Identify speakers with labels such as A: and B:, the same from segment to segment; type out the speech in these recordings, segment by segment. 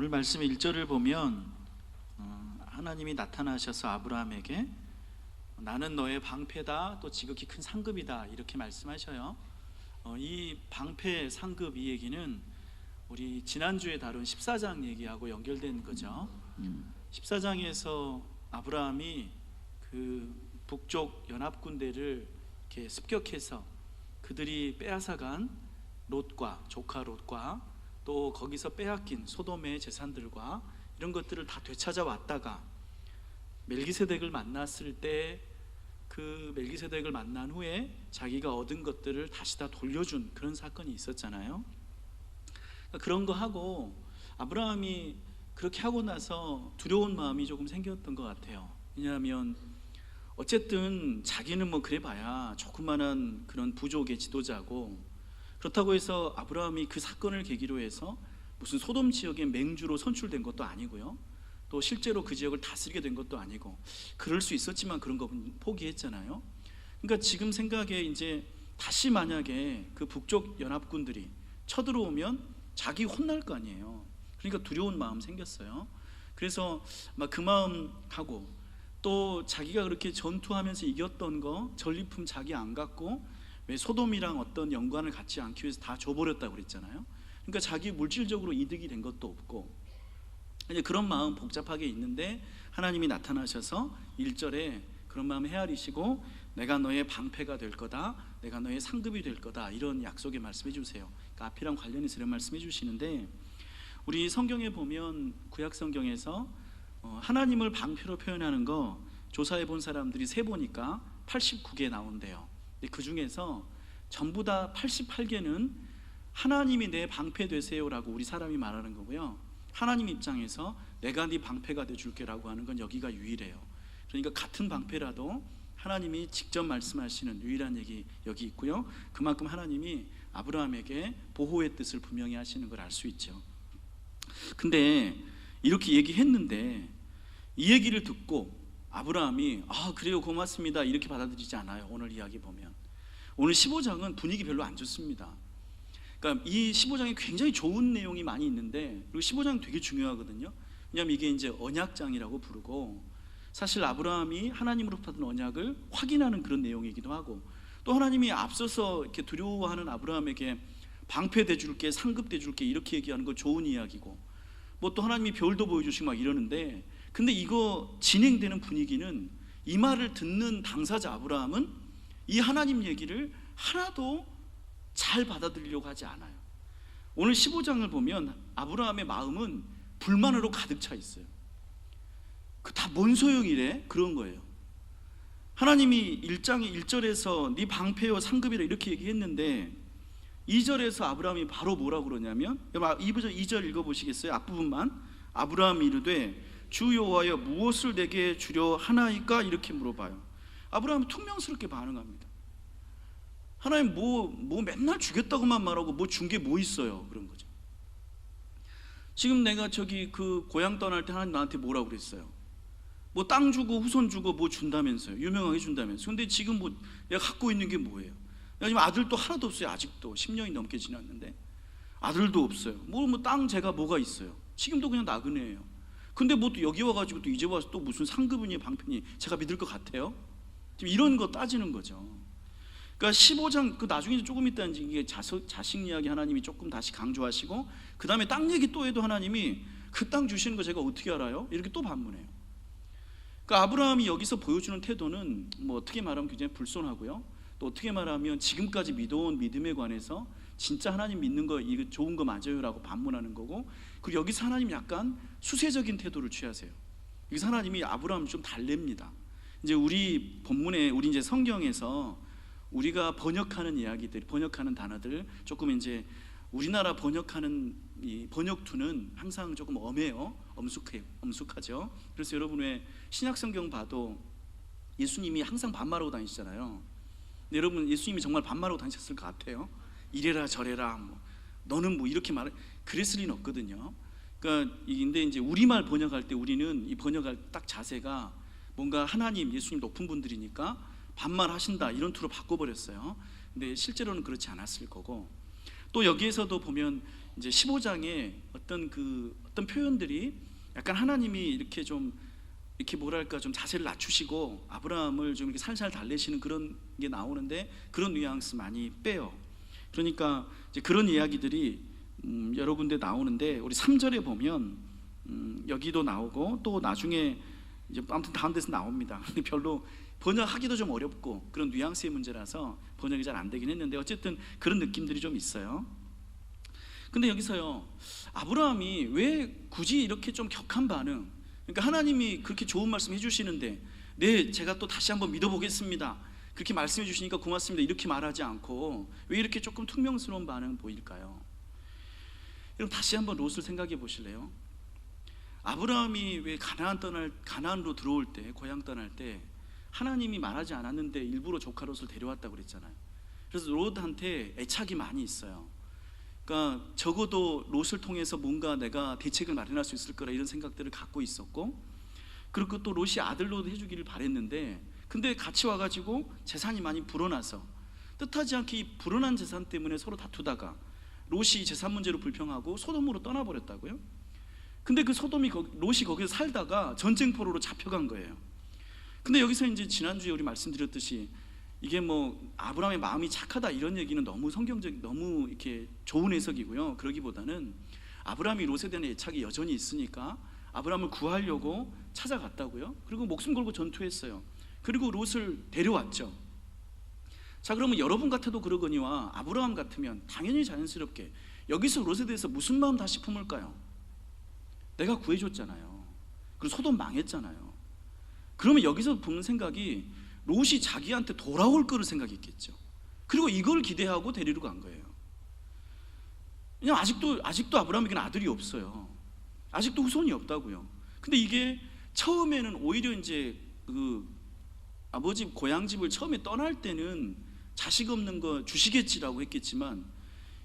A: 오늘 말씀 1절을 보면 하나님이 나타나셔서 아브라함에게 나는 너의 방패다, 또 지극히 큰 상급이다, 이렇게 말씀하셔요. 이 방패, 상급, 이 얘기는 우리 지난주에 다룬 14장 얘기하고 연결된 거죠. 14장에서 아브라함이 그 북쪽 연합군대를 이렇게 습격해서 그들이 빼앗아간 롯과 조카 롯과 또 거기서 빼앗긴 소돔의 재산들과 이런 것들을 다 되찾아왔다가 멜기세덱을 만났을 때 그 멜기세덱을 만난 후에 자기가 얻은 것들을 다시 다 돌려준 그런 사건이 있었잖아요. 그런 거 하고 아브라함이 그렇게 하고 나서 두려운 마음이 조금 생겼던 것 같아요. 왜냐하면 어쨌든 자기는 뭐 그래봐야 조그만한 그런 부족의 지도자고, 그렇다고 해서 아브라함이 그 사건을 계기로 해서 무슨 소돔 지역의 맹주로 선출된 것도 아니고요, 또 실제로 그 지역을 다스리게 된 것도 아니고, 그럴 수 있었지만 그런 거 포기했잖아요. 그러니까 지금 생각에 이제 다시 만약에 그 북쪽 연합군들이 쳐들어오면 자기 혼날 거 아니에요. 그러니까 두려운 마음 생겼어요. 그래서 막 그 마음하고 또 자기가 그렇게 전투하면서 이겼던 거 전리품 자기 안 갖고 왜 소돔이랑 어떤 연관을 갖지 않기 위해서 다 줘버렸다고 그랬잖아요. 그러니까 자기 물질적으로 이득이 된 것도 없고, 이제 그런 마음 복잡하게 있는데 하나님이 나타나셔서 1절에 그런 마음 헤아리시고 내가 너의 방패가 될 거다, 내가 너의 상급이 될 거다, 이런 약속의 말씀해 주세요. 그러니까 앞이랑 관련해서 이런 말씀해 주시는데, 우리 성경에 보면 구약 성경에서 하나님을 방패로 표현하는 거 조사해 본 사람들이 세 보니까 89개 나온대요. 근데 그 중에서 전부 다 88개는 하나님이 내 방패 되세요라고 우리 사람이 말하는 거고요, 하나님 입장에서 내가 네 방패가 돼줄게라고 하는 건 여기가 유일해요. 그러니까 같은 방패라도 하나님이 직접 말씀하시는 유일한 얘기 여기 있고요, 그만큼 하나님이 아브라함에게 보호의 뜻을 분명히 하시는 걸 알 수 있죠. 근데 이렇게 얘기했는데 이 얘기를 듣고 아브라함이 그래요, 고맙습니다, 이렇게 받아들이지 않아요. 오늘 이야기 보면 오늘 15장은 분위기 별로 안 좋습니다. 그러니까 이 15장에 굉장히 좋은 내용이 많이 있는데, 그리고 15장 되게 중요하거든요. 왜냐하면 이게 이제 언약장이라고 부르고, 사실 아브라함이 하나님으로 받은 언약을 확인하는 그런 내용이기도 하고, 또 하나님이 앞서서 이렇게 두려워하는 아브라함에게 방패 대줄게, 상급 대줄게, 이렇게 얘기하는 거 좋은 이야기고, 뭐 또 하나님이 별도 보여주시고 막 이러는데, 근데 이거 진행되는 분위기는 이 말을 듣는 당사자 아브라함은 이 하나님 얘기를 하나도 잘 받아들이려고 하지 않아요. 오늘 15장을 보면 아브라함의 마음은 불만으로 가득 차 있어요. 그 다 뭔 소용이래? 그런 거예요. 하나님이 1장의 1절에서 네 방패요 상급이라 이렇게 얘기했는데 2절에서 아브라함이 바로 뭐라고 그러냐면, 2절 읽어보시겠어요? 앞부분만. 아브라함이 이르되 주 여호와여 무엇을 내게 주려 하나이까? 이렇게 물어봐요. 아브라함이 퉁명스럽게 반응합니다. 하나님 뭐 맨날 주겠다고만 말하고 뭐 준 게 뭐 있어요? 그런 거죠. 지금 내가 저기 그 고향 떠날 때 하나님 나한테 뭐라고 그랬어요? 뭐 땅 주고 후손 주고 뭐 준다면서요. 유명하게 준다면서요. 근데 지금 뭐 내가 갖고 있는 게 뭐예요? 내가 지금 아들도 하나도 없어요. 아직도 10년이 넘게 지났는데 아들도 없어요. 뭐 땅 제가 뭐가 있어요? 지금도 그냥 나그네예요. 근데 뭐 또 여기 와가지고 또 이제 와서 또 무슨 상급이니 방패니 제가 믿을 것 같아요? 지금 이런 거 따지는 거죠. 그러니까 15장 그 나중에 조금 있다 이제 이게 자식 이야기 하나님이 조금 다시 강조하시고, 그 다음에 땅 얘기 또 해도 하나님이 그 땅 주시는 거 제가 어떻게 알아요? 이렇게 또 반문해요. 그러니까 아브라함이 여기서 보여주는 태도는 뭐 어떻게 말하면 굉장히 불손하고요, 또 어떻게 말하면 지금까지 믿어온 믿음에 관해서 진짜 하나님 믿는 거 이거 좋은 거 맞아요라고 반문하는 거고, 그리고 여기서 하나님 약간 수세적인 태도를 취하세요. 여기서 하나님이 아브라함을 좀 달랩니다. 이제 우리 본문에 우리 이제 성경에서 우리가 번역하는 이야기들, 번역하는 단어들 조금 이제 우리나라 번역하는 이 번역투는 항상 조금 엄해요. 엄숙하죠. 그래서 여러분 왜 신약 성경 봐도 예수님이 항상 반말하고 다니시잖아요. 근데 여러분 예수님이 정말 반말하고 다니셨을 것 같아요. 이래라 저래라 뭐 너는 뭐 이렇게 말해, 그랬을 리는 없거든요. 그러니까 근데 이제 우리말 번역할 때 우리는 이 번역할 딱 자세가 뭔가 하나님 예수님 높은 분들이니까 반말하신다 이런 투로 바꿔버렸어요. 근데 실제로는 그렇지 않았을 거고, 또 여기에서도 보면 이제 15장에 어떤 표현들이 약간 하나님이 이렇게 좀 이렇게 뭐랄까 좀 자세를 낮추시고 아브라함을 좀 이렇게 살살 달래시는 그런 게 나오는데 그런 뉘앙스 많이 빼요. 그러니까 이제 그런 이야기들이 여러 군데 나오는데 우리 3절에 보면 여기도 나오고 또 나중에 이제 아무튼 다른 데서 나옵니다. 근데 별로 번역하기도 좀 어렵고 그런 뉘앙스의 문제라서 번역이 잘 안 되긴 했는데 어쨌든 그런 느낌들이 좀 있어요. 근데 여기서요, 아브라함이 왜 굳이 이렇게 좀 격한 반응, 그러니까 하나님이 그렇게 좋은 말씀 해주시는데 네 제가 또 다시 한번 믿어보겠습니다 그렇게 말씀해 주시니까 고맙습니다 이렇게 말하지 않고 왜 이렇게 조금 퉁명스러운 반응 보일까요? 여러분 다시 한번 롯을 생각해 보실래요? 아브라함이 왜 가나안으로 들어올 때, 고향 떠날 때 하나님이 말하지 않았는데 일부러 조카 롯을 데려왔다고 그랬잖아요. 그래서 롯한테 애착이 많이 있어요. 그러니까 적어도 롯을 통해서 뭔가 내가 대책을 마련할 수 있을 거라 이런 생각들을 갖고 있었고, 그리고 또 롯이 아들로 해주기를 바랬는데 근데 같이 와가지고 재산이 많이 불어나서 뜻하지 않게 이 불어난 재산 때문에 서로 다투다가 롯이 재산 문제로 불평하고 소돔으로 떠나버렸다고요. 근데 그 롯이 거기서 살다가 전쟁포로로 잡혀간 거예요. 근데 여기서 이제 지난주에 우리 말씀드렸듯이 이게 뭐 아브라함의 마음이 착하다 이런 얘기는 너무 성경적, 너무 이렇게 좋은 해석이고요. 그러기보다는 아브라함이 롯에 대한 애착이 여전히 있으니까 아브라함을 구하려고 찾아갔다고요. 그리고 목숨 걸고 전투했어요. 그리고 롯을 데려왔죠. 자, 그러면 여러분 같아도 그러거니와 아브라함 같으면 당연히 자연스럽게 여기서 롯에 대해서 무슨 마음 다시 품을까요? 내가 구해줬잖아요. 그리고 소돔 망했잖아요. 그러면 여기서 품는 생각이 롯이 자기한테 돌아올 거를 생각했겠죠. 그리고 이걸 기대하고 데리러 간 거예요. 왜냐면 아직도 아브라함에게는 아들이 없어요. 아직도 후손이 없다고요. 근데 이게 처음에는 오히려 이제 그 아버지 고향 집을 처음에 떠날 때는 자식 없는 거 주시겠지라고 했겠지만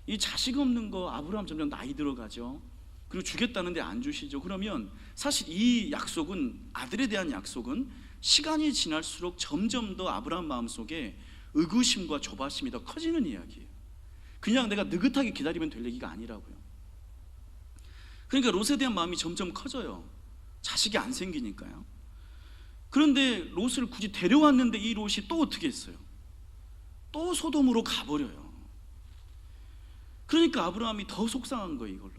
A: 이 자식 없는 거 아브라함 점점 나이 들어가죠. 그리고 주겠다는데 안 주시죠. 그러면 사실 이 약속은, 아들에 대한 약속은 시간이 지날수록 점점 더 아브라함 마음속에 의구심과 조바심이 더 커지는 이야기예요. 그냥 내가 느긋하게 기다리면 될 얘기가 아니라고요. 그러니까 롯에 대한 마음이 점점 커져요. 자식이 안 생기니까요. 그런데 롯을 굳이 데려왔는데 이 롯이 또 어떻게 했어요? 또 소돔으로 가버려요. 그러니까 아브라함이 더 속상한 거예요. 이걸로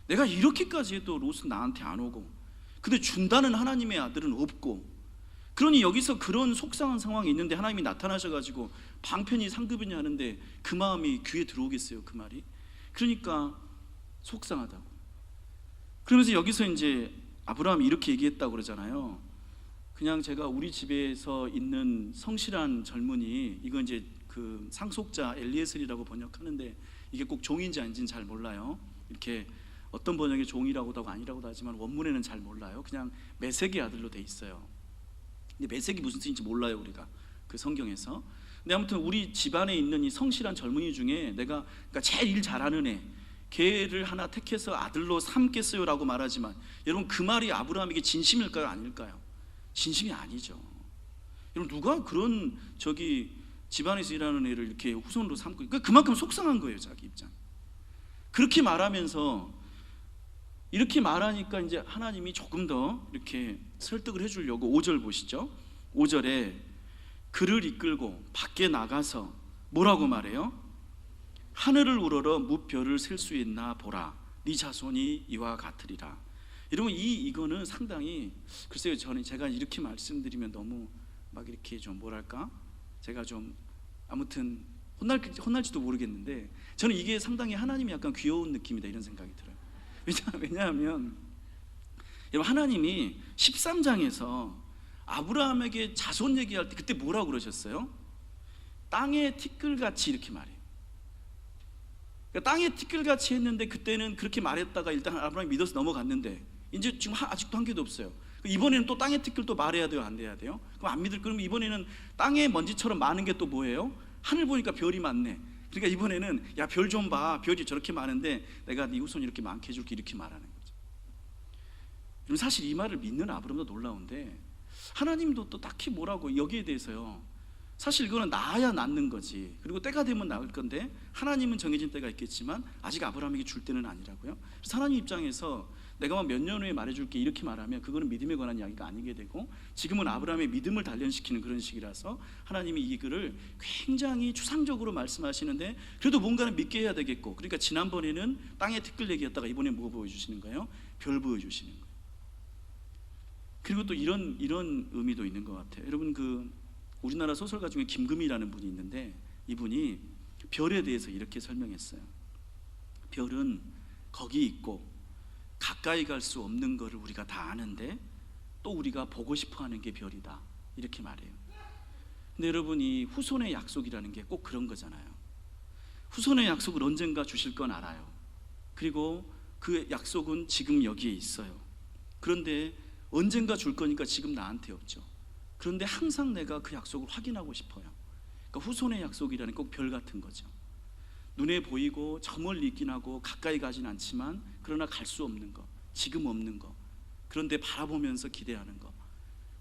A: 내가 이렇게까지 해도 롯은 나한테 안 오고, 근데 준다는 하나님의 아들은 없고, 그러니 여기서 그런 속상한 상황이 있는데 하나님이 나타나셔가지고 방편이 상급이냐 하는데 그 마음이 귀에 들어오겠어요? 그 말이? 그러니까 속상하다고. 그러면서 여기서 이제 아브라함이 이렇게 얘기했다고 그러잖아요. 그냥 제가 우리 집에서 있는 성실한 젊은이, 이건 이제 그 상속자 엘리에셀이라고 번역하는데 이게 꼭 종인지 아닌지는 잘 몰라요. 이렇게 어떤 번역에 종이라고도 하고 아니라고도 하지만 원문에는 잘 몰라요. 그냥 메색의 아들로 돼 있어요. 근데 메색이 무슨 뜻인지 몰라요, 우리가 그 성경에서. 근데 아무튼 우리 집안에 있는 이 성실한 젊은이 중에 내가 그러니까 제일 일 잘하는 애, 걔를 하나 택해서 아들로 삼겠어요라고 말하지만 여러분 그 말이 아브라함에게 진심일까요, 아닐까요? 진심이 아니죠. 여러분 누가 그런 집안에서 일하는 애를 이렇게 후손으로 삼고, 그러니까 그만큼 속상한 거예요, 자기 입장. 그렇게 말하면서, 이렇게 말하니까 이제 하나님이 조금 더 이렇게 설득을 해주려고 5절 보시죠. 5절에 그를 이끌고 밖에 나가서 뭐라고 말해요? 하늘을 우러러 무별을 셀 수 있나 보라. 네 자손이 이와 같으리라. 여러분 이거는 상당히, 글쎄요, 제가 이렇게 말씀드리면 너무 막 이렇게 좀 뭐랄까, 제가 좀 아무튼 혼날지도 모르겠는데 저는 이게 상당히 하나님이 약간 귀여운 느낌이다 이런 생각이 들어요. 왜냐하면 여러분 하나님이 13장에서 아브라함에게 자손 얘기할 때 그때 뭐라고 그러셨어요? 땅의 티끌같이 이렇게 말해요. 그러니까 땅의 티끌같이 했는데 그때는 그렇게 말했다가 일단 아브라함이 믿어서 넘어갔는데 이제 지금 아직도 한 개도 없어요. 이번에는 또 땅의 티끌 또 말해야 돼요, 안 돼야 돼요? 그럼 안 믿을 거면 이번에는 땅의 먼지처럼 많은 게 또 뭐예요? 하늘 보니까 별이 많네. 그러니까 이번에는 야 별 좀 봐, 별이 저렇게 많은데 내가 네 후손 이렇게 많게 해줄게, 이렇게 말하는 거죠. 여러분 사실 이 말을 믿는 아브라함도 놀라운데 하나님도 또 딱히 뭐라고 여기에 대해서요 사실 이거는 낳아야 낳는 거지. 그리고 때가 되면 낳을 건데 하나님은 정해진 때가 있겠지만 아직 아브라함에게 줄 때는 아니라고요. 그래서 하나님 입장에서 내가 몇 년 후에 말해줄게 이렇게 말하면 그거는 믿음에 관한 이야기가 아니게 되고, 지금은 아브라함의 믿음을 단련시키는 그런 시기라서 하나님이 이 글을 굉장히 추상적으로 말씀하시는데 그래도 뭔가는 믿게 해야 되겠고, 그러니까 지난번에는 땅의 티끌 얘기였다가 이번에 뭐 보여주시는 거예요? 별 보여주시는 거예요. 그리고 또 이런 의미도 있는 것 같아요. 여러분, 그 우리나라 소설가 중에 김금희라는 분이 있는데 이분이 별에 대해서 이렇게 설명했어요. 별은 거기 있고 가까이 갈 수 없는 것을 우리가 다 아는데 또 우리가 보고 싶어하는 게 별이다, 이렇게 말해요. 근데 여러분, 이 후손의 약속이라는 게 꼭 그런 거잖아요. 후손의 약속을 언젠가 주실 건 알아요. 그리고 그 약속은 지금 여기에 있어요. 그런데 언젠가 줄 거니까 지금 나한테 없죠. 그런데 항상 내가 그 약속을 확인하고 싶어요. 그러니까 후손의 약속이라는 꼭 별 같은 거죠. 눈에 보이고 저 멀리 있긴 하고 가까이 가진 않지만 그러나 갈 수 없는 거, 지금 없는 거, 그런데 바라보면서 기대하는 거,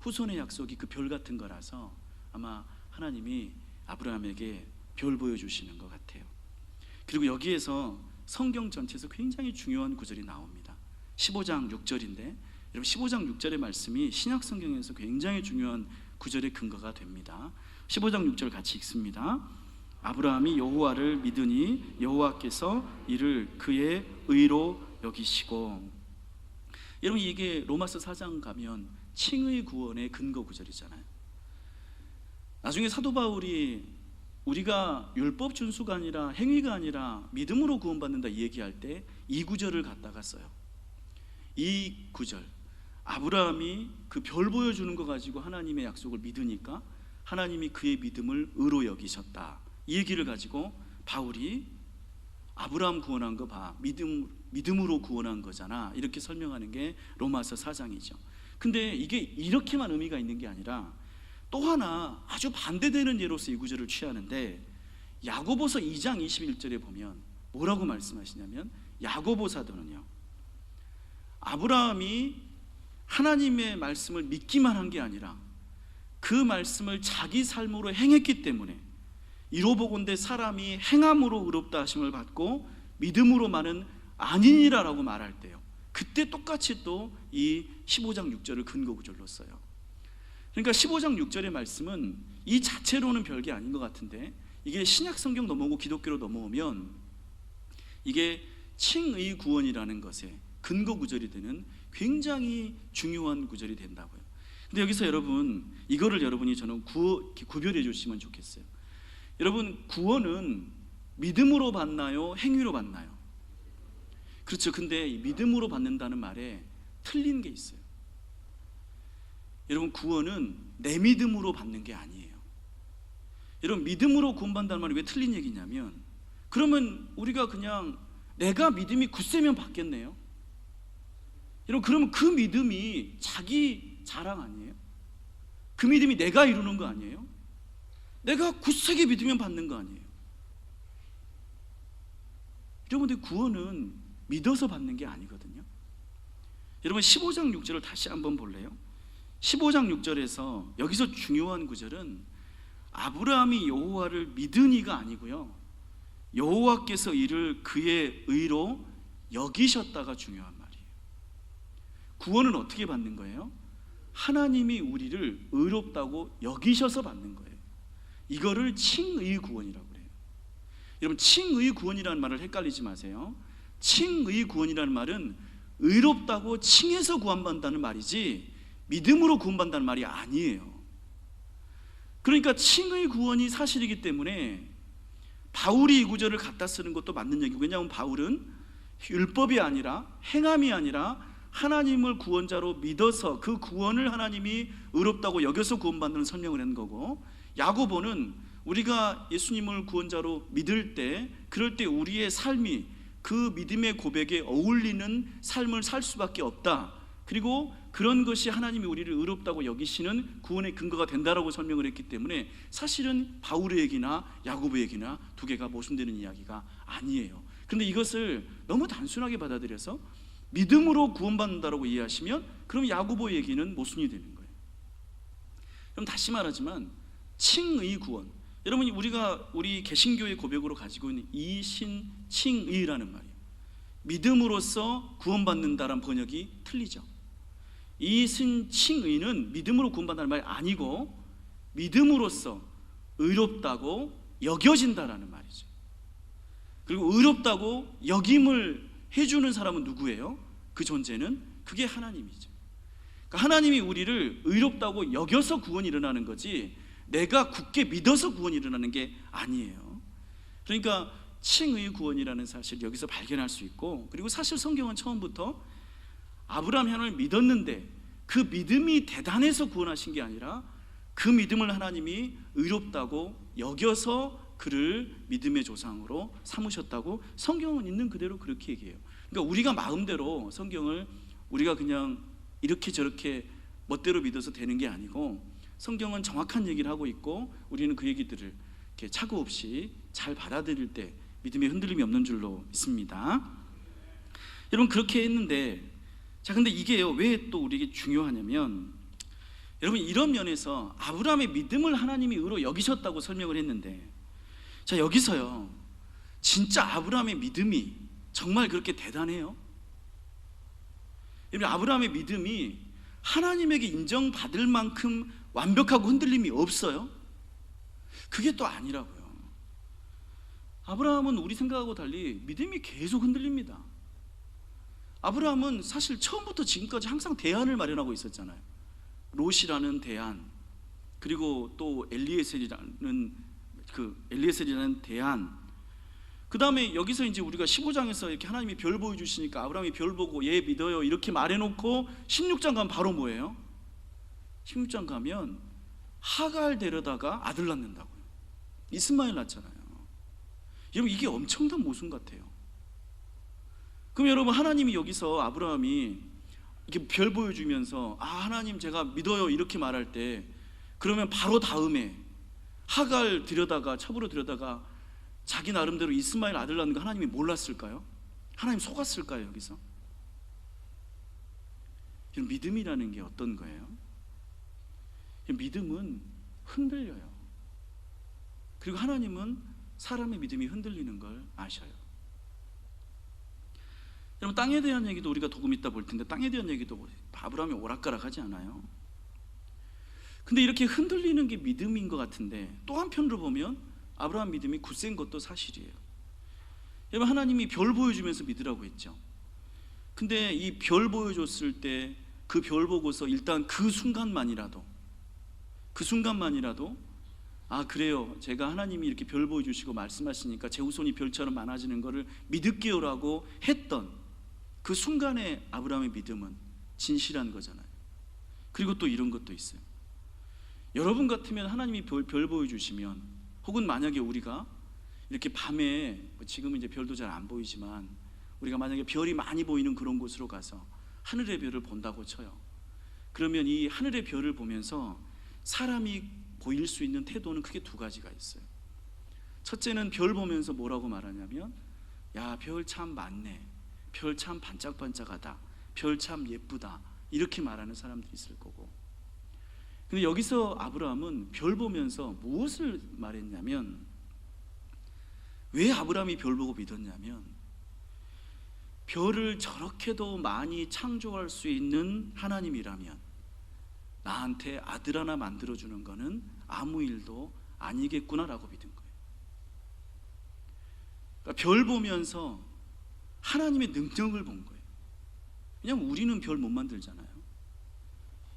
A: 후손의 약속이 그 별 같은 거라서 아마 하나님이 아브라함에게 별 보여주시는 것 같아요. 그리고 여기에서 성경 전체에서 굉장히 중요한 구절이 나옵니다. 15장 6절인데 여러분, 15장 6절의 말씀이 신약 성경에서 굉장히 중요한 구절의 근거가 됩니다. 15장 6절 같이 읽습니다. 아브라함이 여호와를 믿으니 여호와께서 이를 그의 의로 여기시고. 여러분, 이게 로마서 4장 가면 칭의 구원의 근거 구절이잖아요. 나중에 사도 바울이 우리가 율법 준수가 아니라 행위가 아니라 믿음으로 구원받는다 얘기할 때 이 구절을 갖다가 써요. 이 구절, 아브라함이 그 별 보여주는 거 가지고 하나님의 약속을 믿으니까 하나님이 그의 믿음을 의로 여기셨다, 이 얘기를 가지고 바울이 아브라함 구원한 거 봐, 믿음으로 구원한 거잖아, 이렇게 설명하는 게 로마서 4장이죠. 근데 이게 이렇게만 의미가 있는 게 아니라 또 하나 아주 반대되는 예로서 이 구절을 취하는데, 야고보서 2장 21절에 보면 뭐라고 말씀하시냐면, 야고보 사도는요, 아브라함이 하나님의 말씀을 믿기만 한 게 아니라 그 말씀을 자기 삶으로 행했기 때문에 이로보건대 사람이 행함으로 의롭다 하심을 받고 믿음으로만은 아니니라라고 말할 때요, 그때 똑같이 또 이 15장 6절을 근거 구절로 써요. 그러니까 15장 6절의 말씀은 이 자체로는 별게 아닌 것 같은데, 이게 신약 성경 넘어오고 기독교로 넘어오면 이게 칭의 구원이라는 것에 근거 구절이 되는 굉장히 중요한 구절이 된다고요. 근데 여기서 여러분, 이거를 여러분이 저는 구별해 주시면 좋겠어요. 여러분, 구원은 믿음으로 받나요? 행위로 받나요? 그렇죠. 근데 믿음으로 받는다는 말에 틀린 게 있어요. 여러분, 구원은 내 믿음으로 받는 게 아니에요. 여러분, 믿음으로 구원받는다는 말이 왜 틀린 얘기냐면, 그러면 우리가 그냥 내가 믿음이 굳세면 받겠네요. 여러분, 그러면 그 믿음이 자기 자랑 아니에요? 그 믿음이 내가 이루는 거 아니에요? 내가 굳세게 믿으면 받는 거 아니에요? 여러분들, 구원은 믿어서 받는 게 아니거든요. 여러분, 15장 6절을 다시 한번 볼래요? 15장 6절에서 여기서 중요한 구절은 아브라함이 여호와를 믿으니가 아니고요, 여호와께서 이를 그의 의로 여기셨다가 중요한 말이에요. 구원은 어떻게 받는 거예요? 하나님이 우리를 의롭다고 여기셔서 받는 거예요. 이거를 칭의 구원이라고 그래요. 여러분, 칭의 구원이라는 말을 헷갈리지 마세요. 칭의 구원이라는 말은 의롭다고 칭해서 구원받는다는 말이지 믿음으로 구원받는다는 말이 아니에요. 그러니까 칭의 구원이 사실이기 때문에 바울이 이 구절을 갖다 쓰는 것도 맞는 얘기고, 왜냐하면 바울은 율법이 아니라 행함이 아니라 하나님을 구원자로 믿어서 그 구원을 하나님이 의롭다고 여겨서 구원받는 설명을 한 거고, 야고보는 우리가 예수님을 구원자로 믿을 때, 그럴 때 우리의 삶이 그 믿음의 고백에 어울리는 삶을 살 수밖에 없다, 그리고 그런 것이 하나님이 우리를 의롭다고 여기시는 구원의 근거가 된다라고 설명을 했기 때문에 사실은 바울의 얘기나 야고보의 얘기나 두 개가 모순되는 이야기가 아니에요. 그런데 이것을 너무 단순하게 받아들여서 믿음으로 구원받는다라고 이해하시면 그럼 야고보 얘기는 모순이 되는 거예요. 그럼 다시 말하지만 칭의 구원. 여러분, 우리 개신교의 고백으로 가지고 있는 이신칭의라는 말이에요. 믿음으로써 구원받는다라는 번역이 틀리죠. 이신칭의는 믿음으로 구원받는다는 말이 아니고 믿음으로써 의롭다고 여겨진다라는 말이죠. 그리고 의롭다고 여김을 해주는 사람은 누구예요? 그 존재는 그게 하나님이죠. 그러니까 하나님이 우리를 의롭다고 여겨서 구원이 일어나는 거지 내가 굳게 믿어서 구원이 일어나는 게 아니에요. 그러니까 칭의 구원이라는 사실을 여기서 발견할 수 있고, 그리고 사실 성경은 처음부터 아브라함이 하나님을 믿었는데 그 믿음이 대단해서 구원하신 게 아니라 그 믿음을 하나님이 의롭다고 여겨서 그를 믿음의 조상으로 삼으셨다고 성경은 있는 그대로 그렇게 얘기해요. 그러니까 우리가 마음대로 성경을 우리가 그냥 이렇게 저렇게 멋대로 믿어서 되는 게 아니고 성경은 정확한 얘기를 하고 있고 우리는 그 얘기들을 이렇게 착오 없이 잘 받아들일 때 믿음의 흔들림이 없는 줄로 믿습니다. 여러분, 그렇게 했는데, 자, 근데 이게요 왜 또 우리에게 중요하냐면, 여러분, 이런 면에서 아브라함의 믿음을 하나님이 의로 여기셨다고 설명을 했는데, 자, 여기서요 진짜 아브라함의 믿음이 정말 그렇게 대단해요? 여러분, 아브라함의 믿음이 하나님에게 인정받을 만큼 완벽하고 흔들림이 없어요? 그게 또 아니라고요. 아브라함은 우리 생각하고 달리 믿음이 계속 흔들립니다. 아브라함은 사실 처음부터 지금까지 항상 대안을 마련하고 있었잖아요. 롯이라는 대안, 그리고 또 엘리에셀이라는 대안. 그 다음에 여기서 이제 우리가 15장에서 이렇게 하나님이 별 보여주시니까 아브라함이 별 보고 얘 믿어요 이렇게 말해놓고 16장 가면 바로 뭐예요? 16장 가면 하갈 데려다가 아들 낳는다고요. 이스마엘 낳잖아요. 여러분, 이게 엄청난 모순 같아요. 그럼 여러분, 하나님이 여기서 아브라함이 이렇게 별 보여주면서 하나님 제가 믿어요 이렇게 말할 때, 그러면 바로 다음에 하갈 첩으로 들여다가 자기 나름대로 이스마엘 아들 낳는 거 하나님이 몰랐을까요? 하나님 속았을까요? 여기서 믿음이라는 게 어떤 거예요? 믿음은 흔들려요. 그리고 하나님은 사람의 믿음이 흔들리는 걸 아셔요. 여러분, 땅에 대한 얘기도 우리가 조금 이따 볼 텐데, 땅에 대한 얘기도 아브라함이 오락가락하지 않아요. 근데 이렇게 흔들리는 게 믿음인 것 같은데, 또 한편으로 보면 아브라함 믿음이 굳센 것도 사실이에요. 여러분, 하나님이 별 보여주면서 믿으라고 했죠. 근데 이 별 보여줬을 때 그 별 보고서 일단 그 순간만이라도 그래요, 제가 하나님이 이렇게 별 보여주시고 말씀하시니까 제 후손이 별처럼 많아지는 것을 믿을게요라고 했던 그 순간에 아브라함의 믿음은 진실한 거잖아요. 그리고 또 이런 것도 있어요. 여러분 같으면 하나님이 별 보여주시면, 혹은 만약에 우리가 이렇게 밤에, 지금은 이제 별도 잘 안 보이지만 우리가 만약에 별이 많이 보이는 그런 곳으로 가서 하늘의 별을 본다고 쳐요. 그러면 이 하늘의 별을 보면서 사람이 보일 수 있는 태도는 크게 두 가지가 있어요. 첫째는 별 보면서 뭐라고 말하냐면, 야, 별 참 많네, 별 참 반짝반짝하다, 별 참 예쁘다, 이렇게 말하는 사람들이 있을 거고. 근데 여기서 아브라함은 별 보면서 무엇을 말했냐면, 왜 아브라함이 별 보고 믿었냐면, 별을 저렇게도 많이 창조할 수 있는 하나님이라면 나한테 아들 하나 만들어주는 거는 아무 일도 아니겠구나라고 믿은 거예요. 그러니까 별 보면서 하나님의 능력을 본 거예요. 왜냐하면 우리는 별 못 만들잖아요.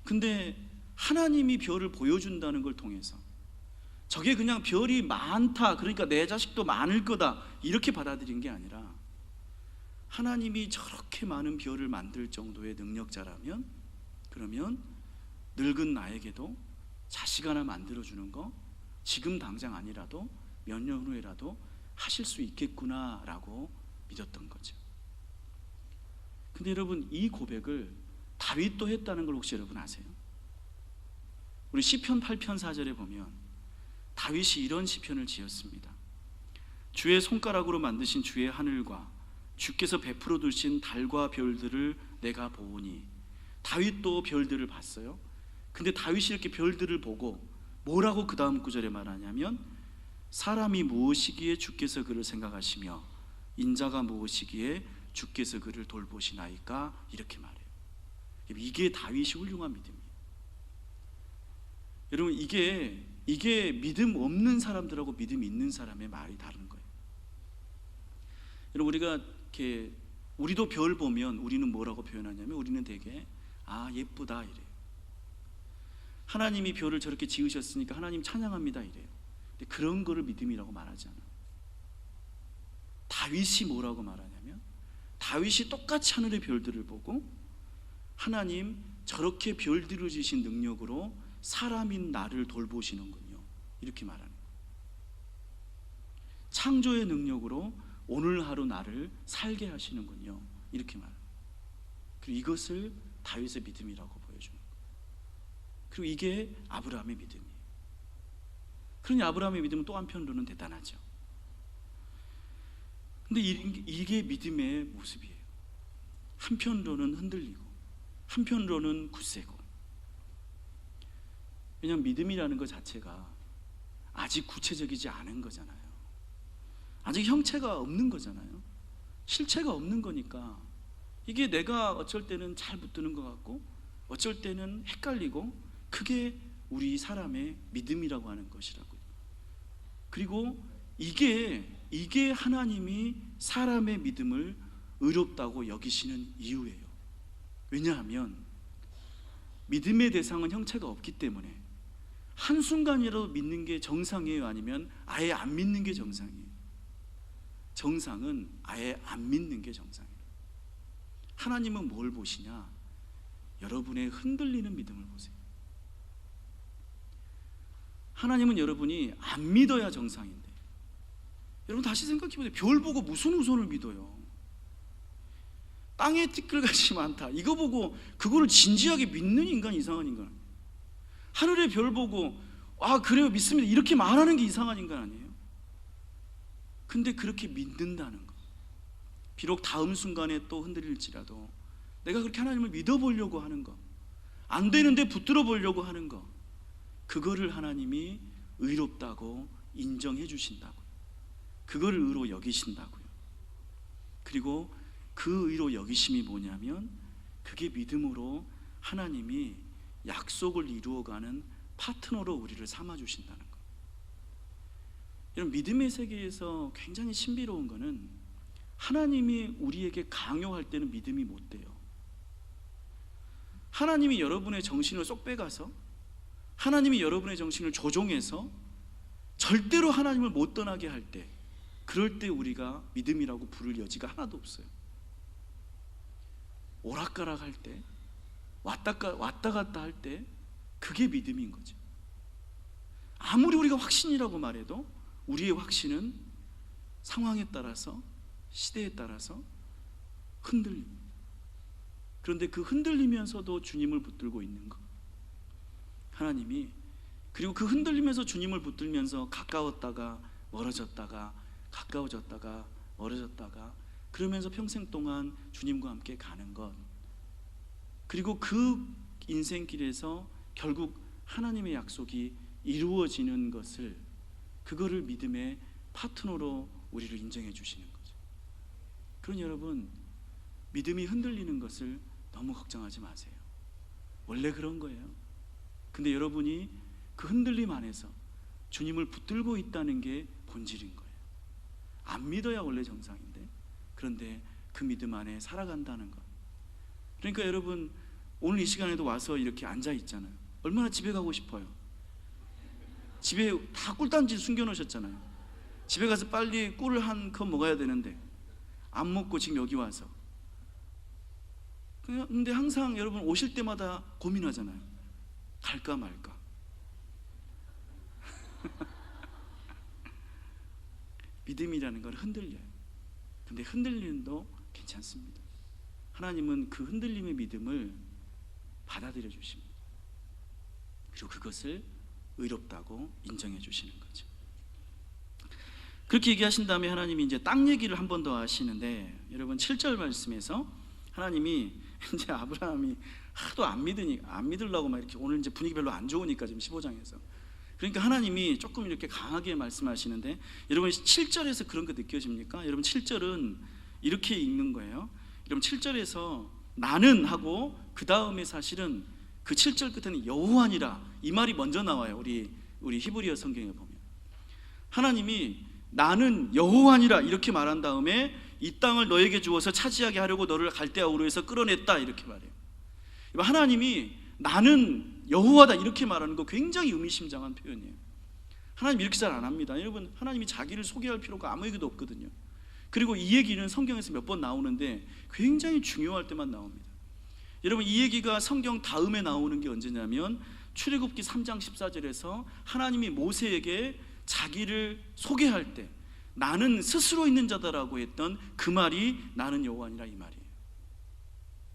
A: 근데 하나님이 별을 보여준다는 걸 통해서 저게 그냥 별이 많다, 그러니까 내 자식도 많을 거다, 이렇게 받아들인 게 아니라, 하나님이 저렇게 많은 별을 만들 정도의 능력자라면, 그러면 늙은 나에게도 자식 하나 만들어주는 거 지금 당장 아니라도 몇 년 후에라도 하실 수 있겠구나라고 믿었던 거죠. 근데 여러분, 이 고백을 다윗도 했다는 걸 혹시 여러분 아세요? 우리 시편 8편 4절에 보면 다윗이 이런 시편을 지었습니다. 주의 손가락으로 만드신 주의 하늘과 주께서 베풀어 두신 달과 별들을 내가 보오니. 다윗도 별들을 봤어요. 근데 다윗이 이렇게 별들을 보고 뭐라고 그 다음 구절에 말하냐면 사람이 무엇이기에 주께서 그를 생각하시며 인자가 무엇이기에 주께서 그를 돌보시나이까 이렇게 말해요. 이게 다윗이 훌륭한 믿음이에요. 여러분 이게 믿음 없는 사람들하고 믿음 있는 사람의 말이 다른 거예요. 여러분 우리가 이렇게 우리도 별 보면 우리는 뭐라고 표현하냐면 우리는 되게 예쁘다 이래요. 하나님이 별을 저렇게 지으셨으니까 하나님 찬양합니다 이래요. 근데 그런 거를 믿음이라고 말하지 않아요. 다윗이 뭐라고 말하냐면 다윗이 똑같이 하늘의 별들을 보고 하나님 저렇게 별들을 지으신 능력으로 사람인 나를 돌보시는군요 이렇게 말하는 거예요. 창조의 능력으로 오늘 하루 나를 살게 하시는군요 이렇게 말해요. 그리고 이것을 다윗의 믿음이라고 보여주는 거예요. 그리고 이게 아브라함의 믿음이에요. 그러니 아브라함의 믿음은 또 한편으로는 대단하죠. 근데 이게 믿음의 모습이에요. 한편으로는 흔들리고 한편으로는 굳세고. 왜냐하면 믿음이라는 것 자체가 아직 구체적이지 않은 거잖아요. 아직 형체가 없는 거잖아요. 실체가 없는 거니까 이게 내가 어쩔 때는 잘 붙드는 것 같고 어쩔 때는 헷갈리고, 그게 우리 사람의 믿음이라고 하는 것이라고요. 그리고 이게 하나님이 사람의 믿음을 의롭다고 여기시는 이유예요. 왜냐하면 믿음의 대상은 형체가 없기 때문에 한순간이라도 믿는 게 정상이에요? 아니면 아예 안 믿는 게 정상이에요? 정상은 아예 안 믿는 게 정상이에요. 하나님은 뭘 보시냐? 여러분의 흔들리는 믿음을 보세요. 하나님은 여러분이 안 믿어야 정상인데, 여러분 다시 생각해보세요. 별 보고 무슨 우선을 믿어요? 땅에 티끌같이 많다 이거 보고 그거를 진지하게 믿는 인간, 이상한 인간. 하늘의 별 보고 그래요 믿습니다 이렇게 말하는 게 이상한 인간 아니에요? 근데 그렇게 믿는다는 거, 비록 다음 순간에 또 흔들릴지라도 내가 그렇게 하나님을 믿어보려고 하는 거, 안 되는데 붙들어 보려고 하는 거, 그거를 하나님이 의롭다고 인정해 주신다고요. 그거를 의로 여기신다고요. 그리고 그 의로 여기심이 뭐냐면 그게 믿음으로 하나님이 약속을 이루어가는 파트너로 우리를 삼아주신다는 거. 이런 믿음의 세계에서 굉장히 신비로운 거는 하나님이 우리에게 강요할 때는 믿음이 못 돼요. 하나님이 여러분의 정신을 쏙 빼가서, 하나님이 여러분의 정신을 조종해서 절대로 하나님을 못 떠나게 할 때, 그럴 때 우리가 믿음이라고 부를 여지가 하나도 없어요. 오락가락 할 때, 왔다 갔다 할 때, 그게 믿음인 거죠. 아무리 우리가 확신이라고 말해도 우리의 확신은 상황에 따라서, 시대에 따라서 흔들립니다. 그런데 그 흔들리면서도 주님을 붙들고 있는 것, 하나님이, 그리고 그 흔들리면서 주님을 붙들면서 가까웠다가 멀어졌다가 가까워졌다가 멀어졌다가 그러면서 평생 동안 주님과 함께 가는 것, 그리고 그 인생길에서 결국 하나님의 약속이 이루어지는 것을, 그거를 믿음의 파트너로 우리를 인정해 주시는 거죠. 그러니 여러분, 믿음이 흔들리는 것을 너무 걱정하지 마세요. 원래 그런 거예요. 근데 여러분이 그 흔들림 안에서 주님을 붙들고 있다는 게 본질인 거예요. 안 믿어야 원래 정상인데, 그런데 그 믿음 안에 살아간다는 것. 그러니까 여러분, 오늘 이 시간에도 와서 이렇게 앉아 있잖아요. 얼마나 집에 가고 싶어요. 집에 다 꿀단지 숨겨놓으셨잖아요. 집에 가서 빨리 꿀을 한 컵 먹어야 되는데 안 먹고 지금 여기 와서. 근데 항상 여러분 오실 때마다 고민하잖아요. 갈까 말까. 믿음이라는 걸 흔들려요. 근데 흔들림도 괜찮습니다. 하나님은 그 흔들림의 믿음을 받아들여 주십니다. 그리고 그것을 의롭다고 인정해 주시는 거죠. 그렇게 얘기하신 다음에 하나님이 이제 땅 얘기를 한 번 더 하시는데, 여러분 7절 말씀에서 하나님이 이제 아브라함이 하도 안 믿으려고 막 이렇게, 오늘 이제 분위기 별로 안 좋으니까 지금 15장에서 그러니까 하나님이 조금 이렇게 강하게 말씀하시는데, 여러분 7절에서 그런 거 느껴집니까? 여러분 7절은 이렇게 읽는 거예요. 여러분 7절에서 나는 하고 그 다음에 사실은 그 7절 끝에는 여호와니라 이 말이 먼저 나와요. 우리 히브리어 성경에 보면 하나님이 나는 여호와니라 이렇게 말한 다음에 이 땅을 너에게 주어서 차지하게 하려고 너를 갈대아 우르에서 끌어냈다 이렇게 말해요. 하나님이 나는 여호와다 이렇게 말하는 거 굉장히 의미심장한 표현이에요. 하나님 이렇게 잘 안 합니다. 여러분 하나님이 자기를 소개할 필요가 아무 얘기도 없거든요. 그리고 이 얘기는 성경에서 몇 번 나오는데 굉장히 중요할 때만 나옵니다. 여러분 이 얘기가 성경 다음에 나오는 게 언제냐면 출애굽기 3장 14절에서 하나님이 모세에게 자기를 소개할 때 나는 스스로 있는 자다라고 했던 그 말이 나는 여호와니라 이 말이에요.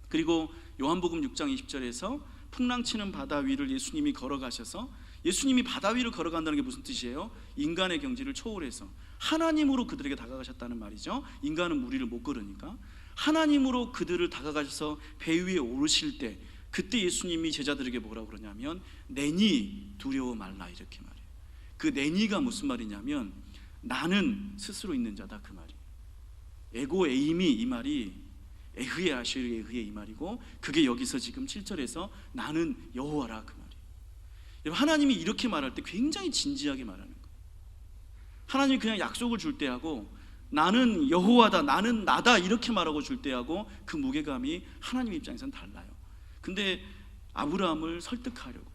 A: 그리고 요한복음 6장 20절에서 풍랑치는 바다 위를 예수님이 걸어가셔서, 예수님이 바다 위를 걸어간다는 게 무슨 뜻이에요? 인간의 경지를 초월해서 하나님으로 그들에게 다가가셨다는 말이죠. 인간은 무리를 못 걸으니까 하나님으로 그들을 다가가셔서 배 위에 오르실 때 그때 예수님이 제자들에게 뭐라고 그러냐면 내니 두려워 말라 이렇게 말해요. 그 내니가 무슨 말이냐면 나는 스스로 있는 자다 그 말이에요. 에고 에이미 이 말이 에흐에 아시르 에흐에 이 말이고, 그게 여기서 지금 7절에서 나는 여호와라 그 말이에요. 하나님이 이렇게 말할 때 굉장히 진지하게 말하는 거예요. 하나님이 그냥 약속을 줄 때하고 나는 여호와다 나는 나다 이렇게 말하고 줄 때하고 그 무게감이 하나님 입장에서는 달라요. 근데 아브라함을 설득하려고,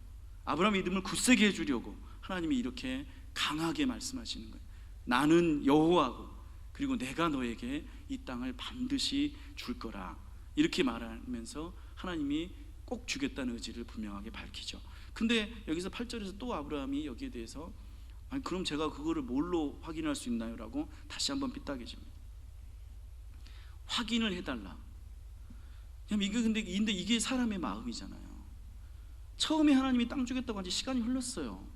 A: 아브라함의 믿음을 굳세게 해주려고 하나님이 이렇게 강하게 말씀하시는 거예요. 나는 여호와고 그리고 내가 너에게 이 땅을 반드시 줄 거라 이렇게 말하면서 하나님이 꼭 주겠다는 의지를 분명하게 밝히죠. 근데 여기서 8절에서 또 아브라함이 여기에 대해서 아니 그럼 제가 그거를 뭘로 확인할 수 있나요? 라고 다시 한번 삐딱해집니다. 확인을 해달라. 근데 이게 사람의 마음이잖아요. 처음에 하나님이 땅 주겠다고 한 지 시간이 흘렀어요.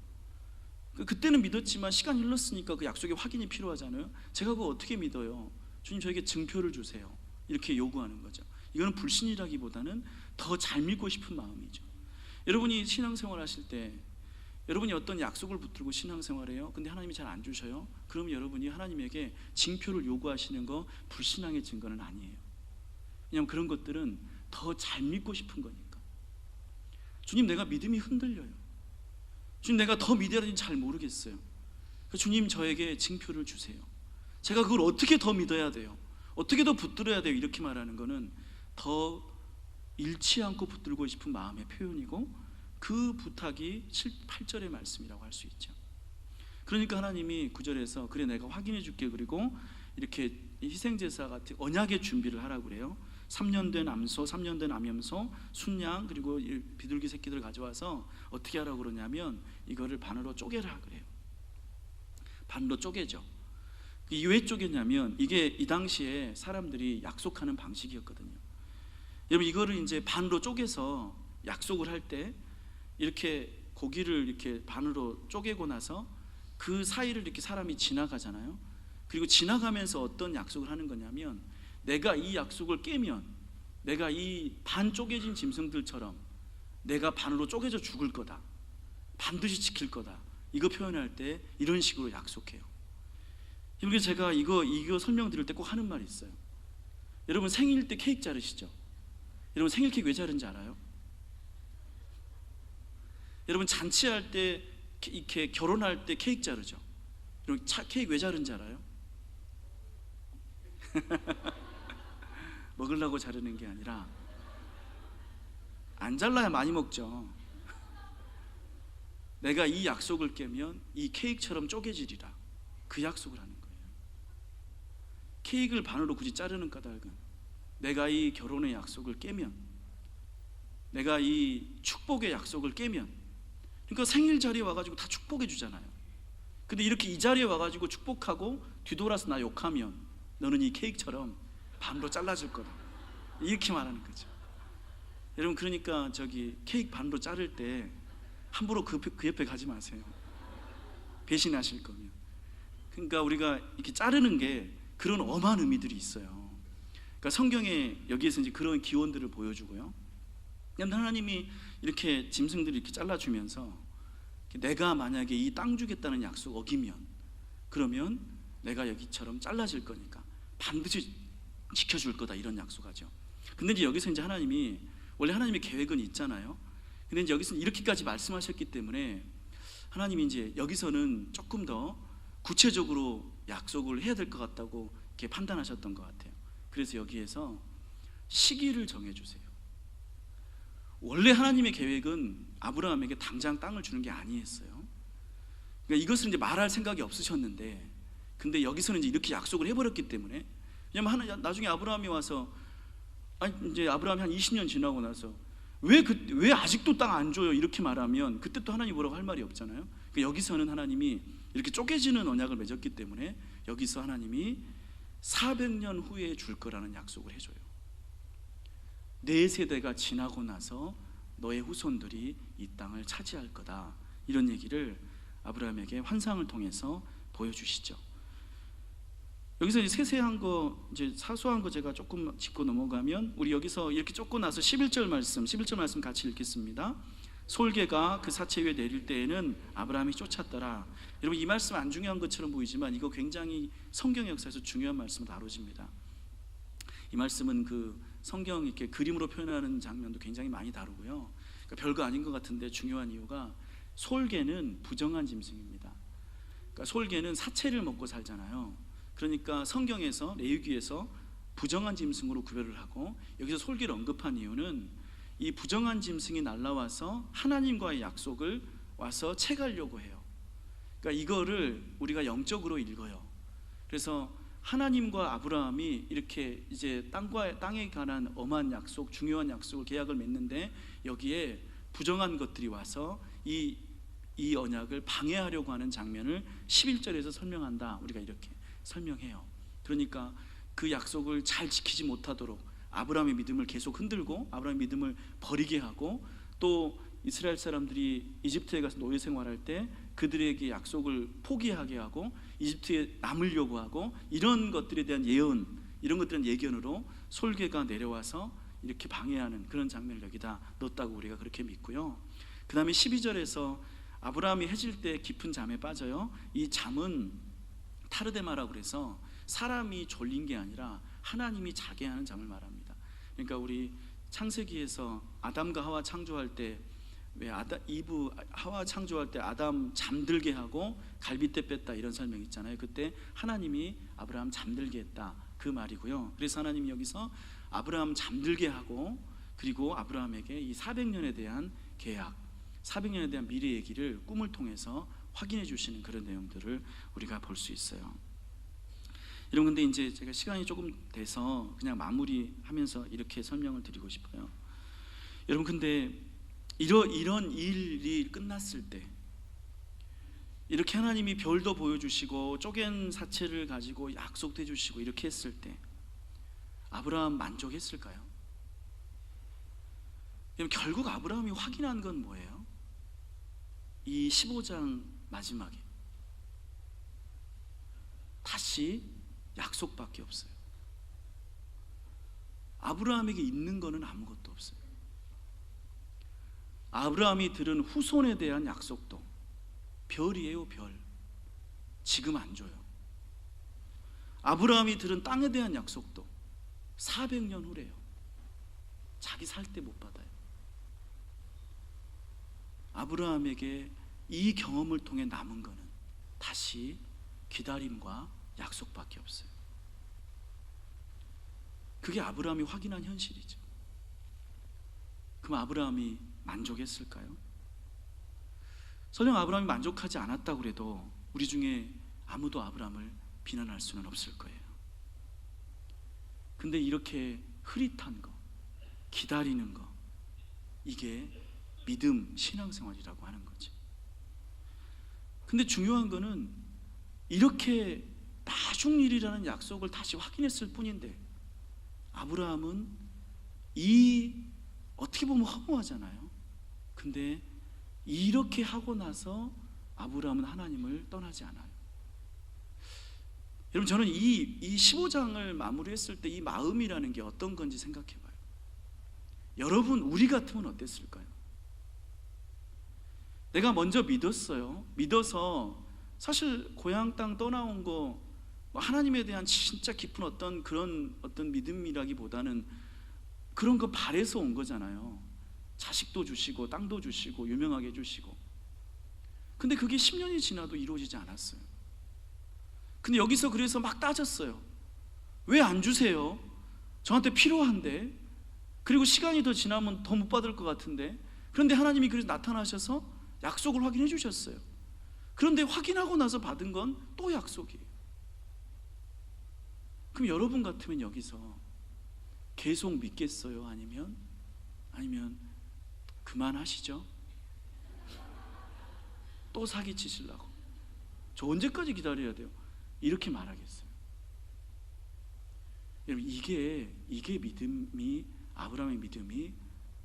A: 그때는 믿었지만 시간이 흘렀으니까 그 약속의 확인이 필요하잖아요. 제가 그거 어떻게 믿어요? 주님 저에게 증표를 주세요. 이렇게 요구하는 거죠. 이거는 불신이라기보다는 더 잘 믿고 싶은 마음이죠. 여러분이 신앙생활 하실 때 여러분이 어떤 약속을 붙들고 신앙생활해요. 근데 하나님이 잘 안 주셔요. 그럼 여러분이 하나님에게 징표를 요구하시는 거 불신앙의 증거는 아니에요. 왜냐하면 그런 것들은 더 잘 믿고 싶은 거니까. 주님 내가 믿음이 흔들려요. 주님 내가 더 믿어야 되는지 잘 모르겠어요. 주님 저에게 징표를 주세요. 제가 그걸 어떻게 더 믿어야 돼요? 어떻게 더 붙들어야 돼요? 이렇게 말하는 거는 더 잃지 않고 붙들고 싶은 마음의 표현이고 그 부탁이 8절의 말씀이라고 할 수 있죠. 그러니까 하나님이 9절에서 그래 내가 확인해 줄게 그리고 이렇게 희생제사 같은 언약의 준비를 하라고 그래요. 3년 된 암소, 3년 된 암염소, 순양 그리고 비둘기 새끼들 가져와서 어떻게 하라고 그러냐면 이거를 반으로 쪼개라 그래요. 반으로 쪼개죠. 이게 왜 쪼개냐면 이게 이 당시에 사람들이 약속하는 방식이었거든요. 여러분 이거를 이제 반으로 쪼개서 약속을 할 때 이렇게 고기를 이렇게 반으로 쪼개고 나서 그 사이를 이렇게 사람이 지나가잖아요. 그리고 지나가면서 어떤 약속을 하는 거냐면 내가 이 약속을 깨면 내가 이 반 쪼개진 짐승들처럼 내가 반으로 쪼개져 죽을 거다. 반드시 지킬 거다. 이거 표현할 때 이런 식으로 약속해요. 그래서 제가 이거 설명드릴 때 꼭 하는 말이 있어요. 여러분 생일 때 케이크 자르시죠? 여러분 생일 케이크 왜 자른지 알아요? 여러분 잔치할 때 이렇게 결혼할 때 케이크 자르죠? 여러분 케이크 왜 자른지 알아요? 먹으려고 자르는 게 아니라 안 잘라야 많이 먹죠. 내가 이 약속을 깨면 이 케이크처럼 쪼개지리라 그 약속을 하는 거예요. 케이크를 반으로 굳이 자르는 까닭은 내가 이 결혼의 약속을 깨면 내가 이 축복의 약속을 깨면 그러니까 생일 자리에 와가지고 다 축복해 주잖아요. 근데 이렇게 이 자리에 와가지고 축복하고 뒤돌아서 나 욕하면 너는 이 케이크처럼 반으로 잘라줄 거다 이렇게 말하는 거죠. 여러분 그러니까 케이크 반으로 자를 때 함부로 그 옆에 가지 마세요. 배신하실 거면. 그러니까 우리가 이렇게 자르는 게 그런 엄한 의미들이 있어요. 그러니까 성경에 여기에서 이제 그런 기원들을 보여주고요. 하나님이 이렇게 짐승들을 이렇게 잘라주면서 내가 만약에 이 땅 주겠다는 약속 어기면, 그러면 내가 여기처럼 잘라질 거니까 반드시 지켜줄 거다, 이런 약속하죠. 근데 이제 여기서 이제 하나님이, 원래 하나님의 계획은 있잖아요. 근데 이제 여기서 이렇게까지 말씀하셨기 때문에 하나님이 이제 여기서는 조금 더 구체적으로 약속을 해야 될 것 같다고 이렇게 판단하셨던 것 같아요. 그래서 여기에서 시기를 정해주세요. 원래 하나님의 계획은 아브라함에게 당장 땅을 주는 게 아니었어요. 그러니까 이것을 이제 말할 생각이 없으셨는데, 근데 여기서는 이제 이렇게 약속을 해버렸기 때문에, 왜냐면 나중에 아브라함이 와서, 아니 이제 아브라함이 한 20년 지나고 나서 왜 아직도 땅 안 줘요? 이렇게 말하면 그때 또 하나님 뭐라고 할 말이 없잖아요. 그러니까 여기서는 하나님이 이렇게 쪼개지는 언약을 맺었기 때문에 여기서 하나님이 400년 후에 줄 거라는 약속을 해줘요. 네 세대가 지나고 나서 너의 후손들이 이 땅을 차지할 거다, 이런 얘기를 아브라함에게 환상을 통해서 보여주시죠. 여기서 이제 세세한 거, 이제 사소한 거 제가 조금 짚고 넘어가면, 우리 여기서 이렇게 쫓고 나서 11절 말씀 같이 읽겠습니다. 솔개가 그 사체 위에 내릴 때에는 아브라함이 쫓았더라. 여러분, 이 말씀 안 중요한 것처럼 보이지만 이거 굉장히 성경 역사에서 중요한 말씀을 다루집니다. 이 말씀은 그 성경 이렇게 그림으로 표현하는 장면도 굉장히 많이 다루고요. 그러니까 별거 아닌 것 같은데 중요한 이유가, 솔개는 부정한 짐승입니다. 그러니까 솔개는 사체를 먹고 살잖아요. 그러니까 성경에서, 레위기에서 부정한 짐승으로 구별을 하고, 여기서 솔개를 언급한 이유는 이 부정한 짐승이 날라와서 하나님과의 약속을 와서 채가려고 해요. 그러니까 이거를 우리가 영적으로 읽어요. 그래서 하나님과 아브라함이 이렇게 이제 땅에 관한 엄한 약속, 중요한 약속을, 계약을 맺는데, 여기에 부정한 것들이 와서 이 언약을 방해하려고 하는 장면을 11절에서 설명한다, 우리가 이렇게 설명해요. 그러니까 그 약속을 잘 지키지 못하도록 아브라함의 믿음을 계속 흔들고, 아브라함의 믿음을 버리게 하고, 또 이스라엘 사람들이 이집트에 가서 노예 생활할 때 그들에게 약속을 포기하게 하고 이집트에 남으려고 하고, 이런 것들에 대한 예언, 이런 것들에 대한 예견으로 솔개가 내려와서 이렇게 방해하는 그런 장면을 여기다 넣었다고 우리가 그렇게 믿고요. 그 다음에 12절에서 아브라함이 해질 때 깊은 잠에 빠져요. 이 잠은 타르데마라고 그래서 사람이 졸린 게 아니라 하나님이 자게 하는 잠을 말합니다. 그러니까 우리 창세기에서 아담과 하와 창조할 때, 왜 하와 창조할 때 아담 잠들게 하고 갈빗대 뺐다, 이런 설명 있잖아요. 그때 하나님이 아브라함 잠들게 했다, 그 말이고요. 그래서 하나님이 여기서 아브라함 잠들게 하고, 그리고 아브라함에게 이 400년에 대한 계약, 400년에 대한 미래 얘기를 꿈을 통해서 확인해 주시는 그런 내용들을 우리가 볼 수 있어요. 여러분, 근데 이제 제가 시간이 조금 돼서 그냥 마무리하면서 이렇게 설명을 드리고 싶어요. 여러분, 근데 이런 일이 끝났을 때, 이렇게 하나님이 별도 보여주시고 쪼갠 사체를 가지고 약속도 해주시고 이렇게 했을 때 아브라함 만족했을까요? 결국 아브라함이 확인한 건 뭐예요? 이 15장 마지막에 다시 약속밖에 없어요. 아브라함에게 있는 거는 아무것도 없어요. 아브라함이 들은 후손에 대한 약속도 별이에요, 별. 지금 안 줘요. 아브라함이 들은 땅에 대한 약속도 400년 후래요. 자기 살 때 못 받아요. 아브라함에게 이 경험을 통해 남은 거는 다시 기다림과 약속밖에 없어요. 그게 아브라함이 확인한 현실이죠. 그럼 아브라함이 만족했을까요? 설령 아브라함이 만족하지 않았다고 해도 우리 중에 아무도 아브라함을 비난할 수는 없을 거예요. 근데 이렇게 흐릿한 거, 기다리는 거, 이게 믿음, 신앙생활이라고 하는 거죠. 근데 중요한 거는 이렇게 나중 일이라는 약속을 다시 확인했을 뿐인데, 아브라함은 어떻게 보면 허무하잖아요. 근데 이렇게 하고 나서 아브라함은 하나님을 떠나지 않아요. 여러분, 저는 이 15장을 마무리했을 때 이 마음이라는 게 어떤 건지 생각해 봐요. 여러분, 우리 같으면 어땠을까요? 내가 먼저 믿었어요. 믿어서 사실 고향 땅 떠나온 거 하나님에 대한 진짜 깊은 어떤 믿음이라기보다는 그런 거 바래서 온 거잖아요. 자식도 주시고 땅도 주시고 유명하게 해주시고. 근데 그게 10년이 지나도 이루어지지 않았어요. 근데 여기서 그래서 막 따졌어요. 왜 안 주세요? 저한테 필요한데. 그리고 시간이 더 지나면 더 못 받을 것 같은데. 그런데 하나님이 그래서 나타나셔서 약속을 확인해 주셨어요. 그런데 확인하고 나서 받은 건 또 약속이에요. 그럼 여러분 같으면 여기서 계속 믿겠어요? 아니면 그만하시죠? 또 사기치시려고 저 언제까지 기다려야 돼요? 이렇게 말하겠어요. 여러분, 이게 믿음이, 아브라함의 믿음이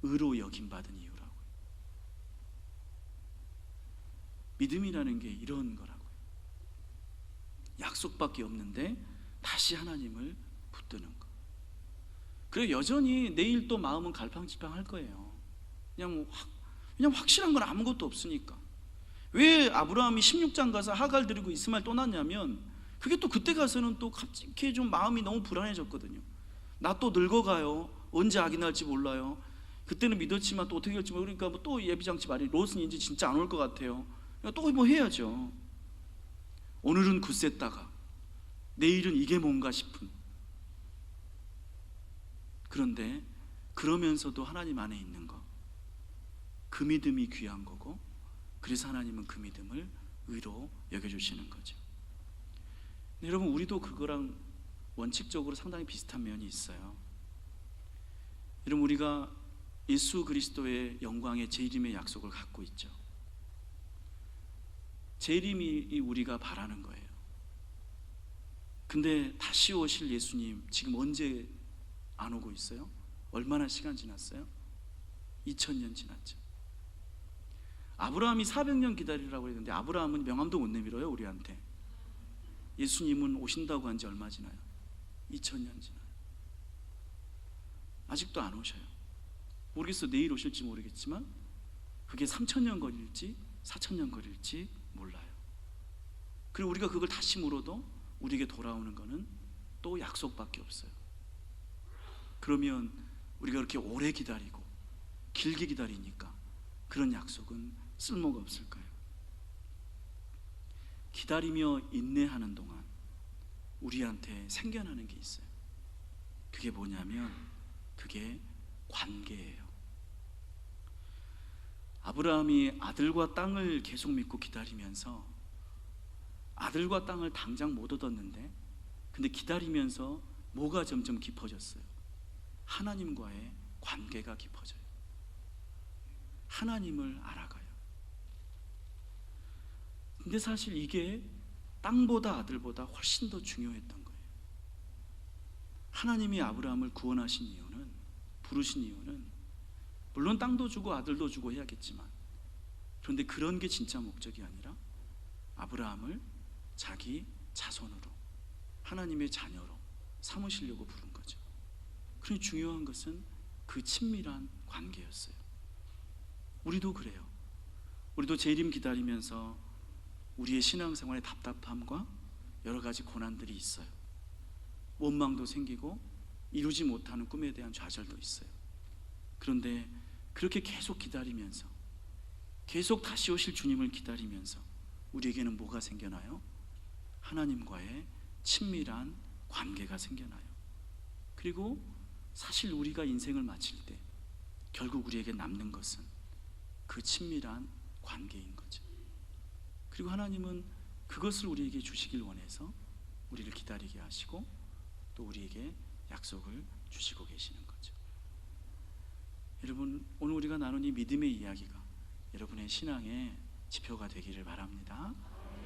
A: 의로 여김받은 이유라고요. 믿음이라는 게 이런 거라고요. 약속밖에 없는데 다시 하나님을 붙드는 거. 그리고 여전히 내일 또 마음은 갈팡질팡할 거예요. 그냥 확실한 건 아무것도 없으니까. 왜 아브라함이 16장 가서 하갈 데리고 이스마엘 떠났냐면, 그게 또 그때 가서는 또 갑자기 좀 마음이 너무 불안해졌거든요. 나 또 늙어가요. 언제 악이 날지 몰라요. 그때는 믿었지만 또 어떻게 될지 모르니까 또 예비장치 말이 롯은 이제 진짜 안 올 것 같아요. 또 뭐 해야죠. 오늘은 굳셌다가 내일은 이게 뭔가 싶은. 그런데 그러면서도 하나님 안에 있는 거, 그 믿음이 귀한 거고, 그래서 하나님은 그 믿음을 의로 여겨주시는 거죠. 여러분, 우리도 그거랑 원칙적으로 상당히 비슷한 면이 있어요. 여러분, 우리가 예수 그리스도의 영광의 재림의 약속을 갖고 있죠. 재림이 우리가 바라는 거예요. 근데 다시 오실 예수님 지금 언제 안 오고 있어요? 얼마나 시간 지났어요? 2000년 지났죠. 아브라함이 400년 기다리라고 했는데 아브라함은 명함도 못 내밀어요, 우리한테. 예수님은 오신다고 한 지 얼마 지나요? 2000년 지나요. 아직도 안 오셔요. 모르겠어요. 내일 오실지 모르겠지만 그게 3000년 걸릴지 4000년 걸릴지 몰라요. 그리고 우리가 그걸 다시 물어도 우리에게 돌아오는 거는 또 약속밖에 없어요. 그러면 우리가 그렇게 오래 기다리고 길게 기다리니까 그런 약속은 쓸모가 없을까요? 기다리며 인내하는 동안 우리한테 생겨나는 게 있어요. 그게 뭐냐면 그게 관계예요. 아브라함이 아들과 땅을 계속 믿고 기다리면서 아들과 땅을 당장 못 얻었는데, 근데 기다리면서 뭐가 점점 깊어졌어요? 하나님과의 관계가 깊어져요. 하나님을 알아가요. 근데 사실 이게 땅보다 아들보다 훨씬 더 중요했던 거예요. 하나님이 아브라함을 구원하신 이유는, 부르신 이유는 물론 땅도 주고 아들도 주고 해야겠지만, 그런데 그런 게 진짜 목적이 아니라 아브라함을 자기 자손으로, 하나님의 자녀로 삼으시려고 부른 거죠. 그러니 중요한 것은 그 친밀한 관계였어요. 우리도 그래요. 우리도 재림 기다리면서 우리의 신앙생활의 답답함과 여러 가지 고난들이 있어요. 원망도 생기고 이루지 못하는 꿈에 대한 좌절도 있어요. 그런데 그렇게 계속 기다리면서, 계속 다시 오실 주님을 기다리면서 우리에게는 뭐가 생겨나요? 하나님과의 친밀한 관계가 생겨나요. 그리고 사실 우리가 인생을 마칠 때 결국 우리에게 남는 것은 그 친밀한 관계인 거죠. 그리고 하나님은 그것을 우리에게 주시길 원해서 우리를 기다리게 하시고 또 우리에게 약속을 주시고 계시는 거죠. 여러분, 오늘 우리가 나눈 이 믿음의 이야기가 여러분의 신앙의 지표가 되기를 바랍니다.